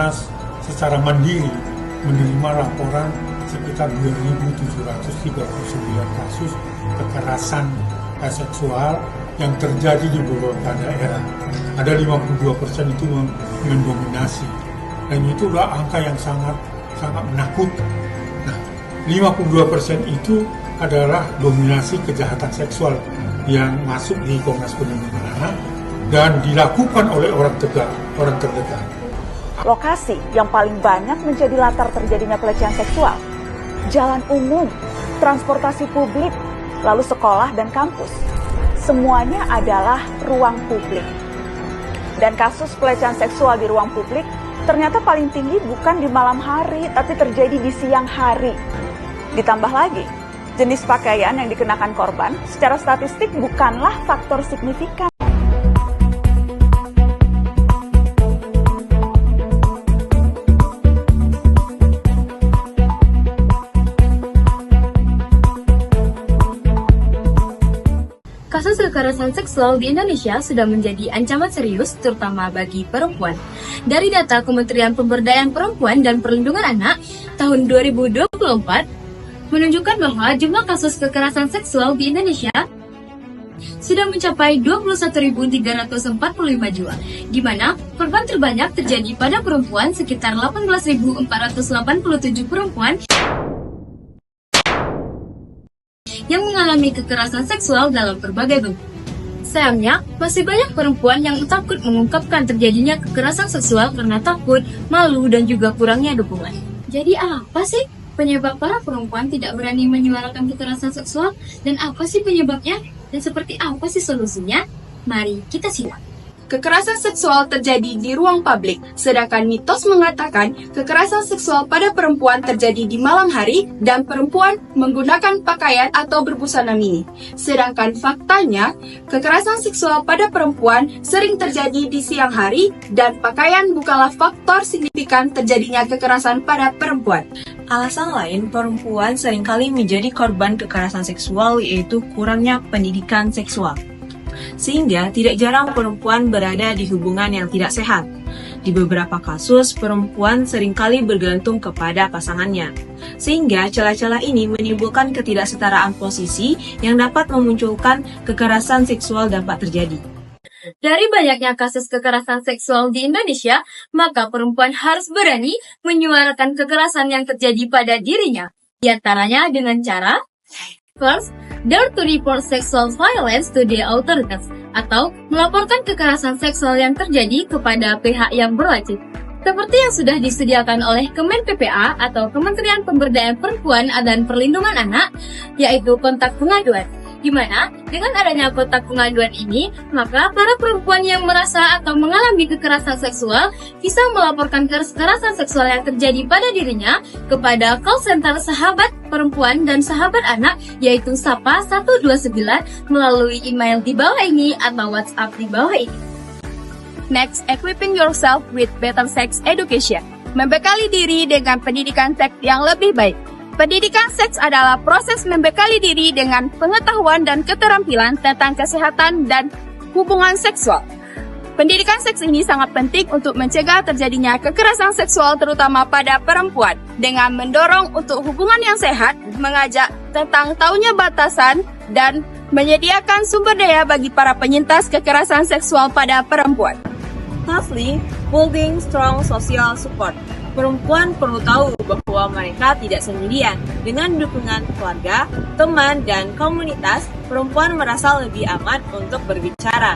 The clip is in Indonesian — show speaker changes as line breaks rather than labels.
Kompolnas secara mandiri menerima laporan sekitar 2.739 kasus kekerasan seksual yang terjadi di beberapa daerah. Ada 52% itu mendominasi, dan itu adalah angka yang sangat menakutkan. Nah, 52% itu adalah dominasi kejahatan seksual yang masuk di Komnas Perlindungan Anak dan dilakukan oleh orang terdekat.
Lokasi yang paling banyak menjadi latar terjadinya pelecehan seksual, jalan umum, transportasi publik, lalu sekolah dan kampus. Semuanya adalah ruang publik. Dan kasus pelecehan seksual di ruang publik ternyata paling tinggi bukan di malam hari, tapi terjadi di siang hari. Ditambah lagi, jenis pakaian yang dikenakan korban secara statistik bukanlah faktor signifikan.
Kasus kekerasan seksual di Indonesia sudah menjadi ancaman serius, terutama bagi perempuan. Dari data Kementerian Pemberdayaan Perempuan dan Perlindungan Anak tahun 2024 menunjukkan bahwa jumlah kasus kekerasan seksual di Indonesia sudah mencapai 21.345 jiwa, di mana korban terbanyak terjadi pada perempuan sekitar 18.487 perempuan yang mengalami kekerasan seksual dalam berbagai bentuk. Sayangnya, masih banyak perempuan yang takut mengungkapkan terjadinya kekerasan seksual karena takut, malu, dan juga kurangnya dukungan. Jadi apa sih penyebab para perempuan tidak berani menyuarakan kekerasan seksual? Dan apa sih penyebabnya? Dan seperti apa sih solusinya? Mari kita simak.
Kekerasan seksual terjadi di ruang publik, sedangkan mitos mengatakan kekerasan seksual pada perempuan terjadi di malam hari dan perempuan menggunakan pakaian atau berbusana mini. Sedangkan faktanya, kekerasan seksual pada perempuan sering terjadi di siang hari dan pakaian bukanlah faktor signifikan terjadinya kekerasan pada perempuan.
Alasan lain, perempuan seringkali menjadi korban kekerasan seksual yaitu kurangnya pendidikan seksual. Sehingga tidak jarang perempuan berada di hubungan yang tidak sehat. Di beberapa kasus, perempuan seringkali bergantung kepada pasangannya. Sehingga celah-celah ini menimbulkan ketidaksetaraan posisi yang dapat memunculkan kekerasan seksual dapat terjadi.
Dari banyaknya kasus kekerasan seksual di Indonesia, maka perempuan harus berani menyuarakan kekerasan yang terjadi pada dirinya. Di antaranya dengan cara first, dare to report sexual violence to the authorities, atau melaporkan kekerasan seksual yang terjadi kepada pihak yang berwajib. Seperti yang sudah disediakan oleh Kemen PPA atau Kementerian Pemberdayaan Perempuan dan Perlindungan Anak, yaitu kontak pengaduan. Di mana dengan adanya kontak pengaduan ini, maka para perempuan yang merasa atau mengalami kekerasan seksual bisa melaporkan kekerasan seksual yang terjadi pada dirinya kepada call center Sahabat Perempuan dan Sahabat Anak, yaitu SAPA 129 melalui email di bawah ini atau WhatsApp di bawah ini.
Next, equipping yourself with better sex education. Membekali diri dengan pendidikan seks yang lebih baik. Pendidikan seks adalah proses membekali diri dengan pengetahuan dan keterampilan tentang kesehatan dan hubungan seksual. Pendidikan seks ini sangat penting untuk mencegah terjadinya kekerasan seksual terutama pada perempuan, dengan mendorong untuk hubungan yang sehat, mengajak tentang taunya batasan, dan menyediakan sumber daya bagi para penyintas kekerasan seksual pada perempuan.
Lastly, building strong social support. Perempuan perlu tahu bahwa mereka tidak sendirian. Dengan dukungan keluarga, teman, dan komunitas, perempuan merasa lebih aman untuk berbicara.